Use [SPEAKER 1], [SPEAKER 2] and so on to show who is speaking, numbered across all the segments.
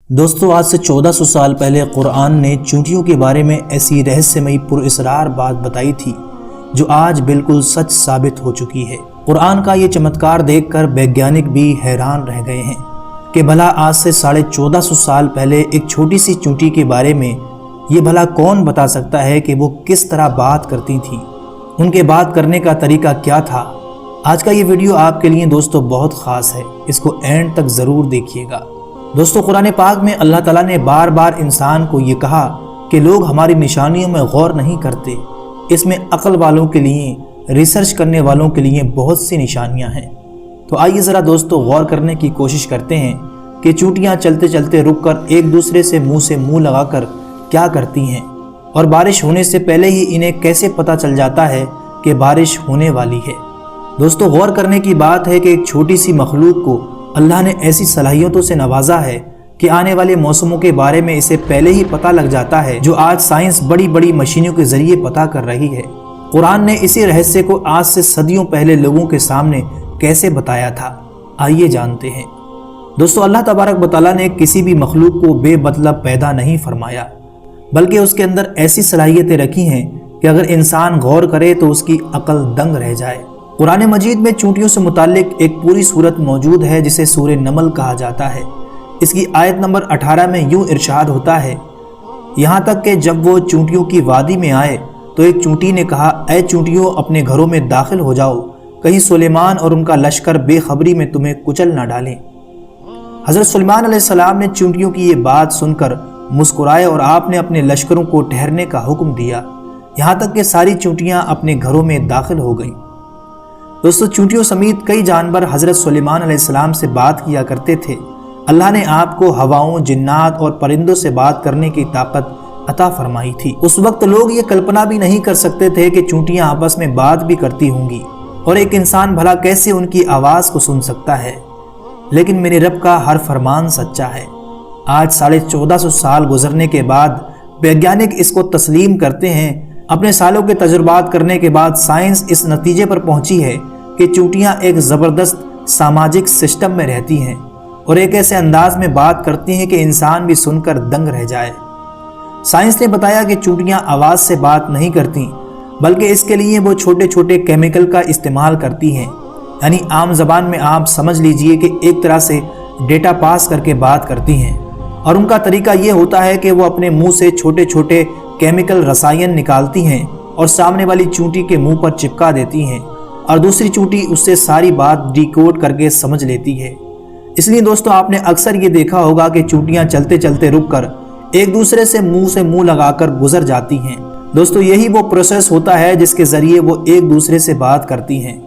[SPEAKER 1] دوستو آج سے 1400 سال پہلے قرآن نے چونٹیوں کے بارے میں ایسی رہسیمئی پراسرار بات بتائی تھی جو آج بالکل سچ ثابت ہو چکی ہے۔ قرآن کا یہ چمتکار دیکھ کر ویگیانک بھی حیران رہ گئے ہیں کہ بھلا آج سے 1450 سال پہلے ایک چھوٹی سی چونٹی کے بارے میں یہ بھلا کون بتا سکتا ہے کہ وہ کس طرح بات کرتی تھی، ان کے بات کرنے کا طریقہ کیا تھا۔ آج کا یہ ویڈیو آپ کے لیے دوستو بہت خاص ہے، اس کو اینڈ تک ضرور دیکھیے گا۔ دوستو قرآن پاک میں اللہ تعالیٰ نے بار بار انسان کو یہ کہا کہ لوگ ہماری نشانیوں میں غور نہیں کرتے، اس میں عقل والوں کے لیے، ریسرچ کرنے والوں کے لیے بہت سی نشانیاں ہیں۔ تو آئیے ذرا دوستو غور کرنے کی کوشش کرتے ہیں کہ چونٹیاں چلتے چلتے رک کر ایک دوسرے سے منہ لگا کر کیا کرتی ہیں، اور بارش ہونے سے پہلے ہی انہیں کیسے پتہ چل جاتا ہے کہ بارش ہونے والی ہے۔ دوستو غور کرنے کی بات ہے کہ ایک چھوٹی سی مخلوق کو اللہ نے ایسی صلاحیتوں سے نوازا ہے کہ آنے والے موسموں کے بارے میں اسے پہلے ہی پتہ لگ جاتا ہے، جو آج سائنس بڑی بڑی مشینوں کے ذریعے پتہ کر رہی ہے۔ قرآن نے اسی رہسے کو آج سے صدیوں پہلے لوگوں کے سامنے کیسے بتایا تھا، آئیے جانتے ہیں۔ دوستو اللہ تبارک و تعالیٰ نے کسی بھی مخلوق کو بے مطلب پیدا نہیں فرمایا، بلکہ اس کے اندر ایسی صلاحیتیں رکھی ہیں کہ اگر انسان غور کرے تو اس کی عقل دنگ رہ جائے۔ قرآن مجید میں چونٹیوں سے متعلق ایک پوری سورت موجود ہے جسے سورہ نمل کہا جاتا ہے۔ اس کی آیت نمبر 18 میں یوں ارشاد ہوتا ہے، یہاں تک کہ جب وہ چونٹیوں کی وادی میں آئے تو ایک چونٹی نے کہا، اے چونٹیوں اپنے گھروں میں داخل ہو جاؤ، کہیں سلیمان اور ان کا لشکر بے خبری میں تمہیں کچل نہ ڈالیں۔ حضرت سلیمان علیہ السلام نے چونٹیوں کی یہ بات سن کر مسکرائے اور آپ نے اپنے لشکروں کو ٹھہرنے کا حکم دیا، یہاں تک کہ ساری چونٹیاں اپنے گھروں میں داخل ہو گئیں۔ دوستو چونٹیوں سمیت کئی جانور حضرت سلیمان علیہ السلام سے بات کیا کرتے تھے۔ اللہ نے آپ کو ہواؤں، جنات اور پرندوں سے بات کرنے کی طاقت عطا فرمائی تھی۔ اس وقت لوگ یہ کلپنا بھی نہیں کر سکتے تھے کہ چونٹیاں آپس میں بات بھی کرتی ہوں گی، اور ایک انسان بھلا کیسے ان کی آواز کو سن سکتا ہے۔ لیکن میرے رب کا ہر فرمان سچا ہے۔ آج 1450 سال گزرنے کے بعد ویگیانک اس کو تسلیم کرتے ہیں۔ اپنے سالوں کے تجربات کرنے کے بعد سائنس اس نتیجے پر پہنچی ہے کہ چونٹیاں ایک زبردست سماجک سسٹم میں رہتی ہیں اور ایک ایسے انداز میں بات کرتی ہیں کہ انسان بھی سن کر دنگ رہ جائے۔ سائنس نے بتایا کہ چونٹیاں آواز سے بات نہیں کرتی، بلکہ اس کے لیے وہ چھوٹے چھوٹے کیمیکل کا استعمال کرتی ہیں، یعنی عام زبان میں آپ سمجھ لیجئے کہ ایک طرح سے ڈیٹا پاس کر کے بات کرتی ہیں، اور ان کا طریقہ یہ ہوتا ہے کہ وہ اپنے منہ سے چھوٹے چھوٹے کیمیکل رسائن نکالتی ہیں اور سامنے والی چونٹی کے منہ پر چپکا دیتی ہیں، اور دوسری چونٹی اس سے ساری بات ڈیکوڈ کر کے سمجھ لیتی ہے۔ اس لیے دوستو آپ نے اکثر یہ دیکھا ہوگا کہ چونٹیاں چلتے چلتے رک کر ایک دوسرے سے منہ لگا کر گزر جاتی ہیں۔ دوستو یہی وہ پروسیس ہوتا ہے جس کے ذریعے وہ ایک دوسرے سے بات کرتی ہیں،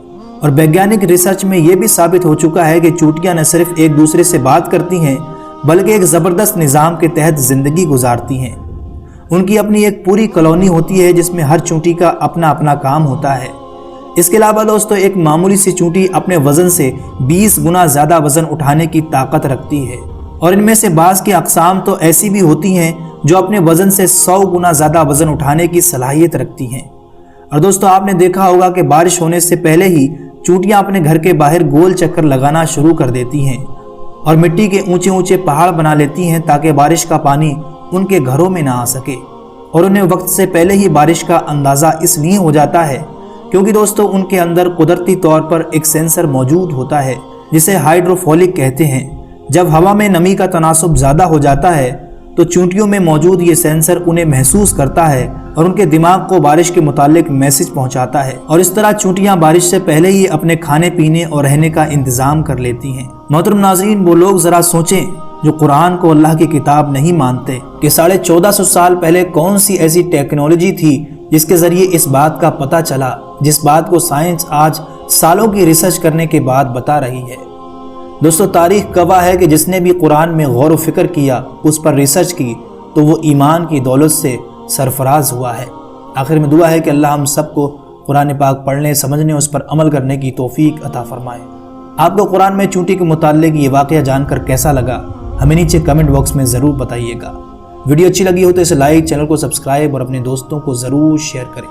[SPEAKER 1] اور ویگیانک ریسرچ میں یہ بھی ثابت ہو چکا ہے کہ چونٹیاں نہ صرف ایک دوسرے سے بات کرتی ہیں بلکہ ایک زبردست نظام کے تحت زندگی گزارتی ہیں۔ ان کی اپنی ایک پوری کالونی ہوتی ہے جس میں ہر چونٹی کا اپنا اپنا کام ہوتا ہے۔ اس کے علاوہ دوستو ایک معمولی سی چونٹی اپنے وزن سے 20 گنا زیادہ وزن اٹھانے کی طاقت رکھتی ہے، اور ان میں سے بعض کی اقسام تو ایسی بھی ہوتی ہیں جو اپنے وزن سے 100 گنا زیادہ وزن اٹھانے کی صلاحیت رکھتی ہیں۔ اور دوستو آپ نے دیکھا ہوگا کہ بارش ہونے سے پہلے ہی چونٹیاں اپنے گھر کے باہر گول چکر لگانا شروع کر دیتی ہیں اور مٹی کے اونچے اونچے پہاڑ بنا لیتی ہیں تاکہ بارش کا پانی ان کے گھروں میں نہ آ سکے، اور انہیں وقت سے پہلے ہی بارش کا اندازہ اس لیے ہو جاتا ہے کیونکہ دوستو ان کے اندر قدرتی طور پر ایک سینسر موجود ہوتا ہے جسے ہائیڈروفولک کہتے ہیں۔ جب ہوا میں نمی کا تناسب زیادہ ہو جاتا ہے تو چونٹیوں میں موجود یہ سینسر انہیں محسوس کرتا ہے اور ان کے دماغ کو بارش کے متعلق میسج پہنچاتا ہے، اور اس طرح چونٹیاں بارش سے پہلے ہی اپنے کھانے پینے اور رہنے کا انتظام کر لیتی ہیں۔ محترم ناظرین، وہ لوگ ذرا سوچیں جو قرآن کو اللہ کی کتاب نہیں مانتے کہ 1450 سال پہلے کون سی ایسی ٹیکنالوجی تھی جس کے ذریعے اس بات کا پتہ چلا، جس بات کو سائنس آج سالوں کی ریسرچ کرنے کے بعد بتا رہی ہے۔ دوستو تاریخ گواہ ہے کہ جس نے بھی قرآن میں غور و فکر کیا، اس پر ریسرچ کی، تو وہ ایمان کی دولت سے سرفراز ہوا ہے۔ آخر میں دعا ہے کہ اللہ ہم سب کو قرآن پاک پڑھنے، سمجھنے، اس پر عمل کرنے کی توفیق عطا فرمائے۔ آپ کو قرآن میں چونٹی کے متعلق یہ واقعہ جان کر کیسا لگا، ہمیں نیچے کمنٹ باکس میں ضرور بتائیے گا۔ ویڈیو اچھی لگی ہو تو اسے لائک، چینل کو سبسکرائب اور اپنے دوستوں کو ضرور شیئر کریں۔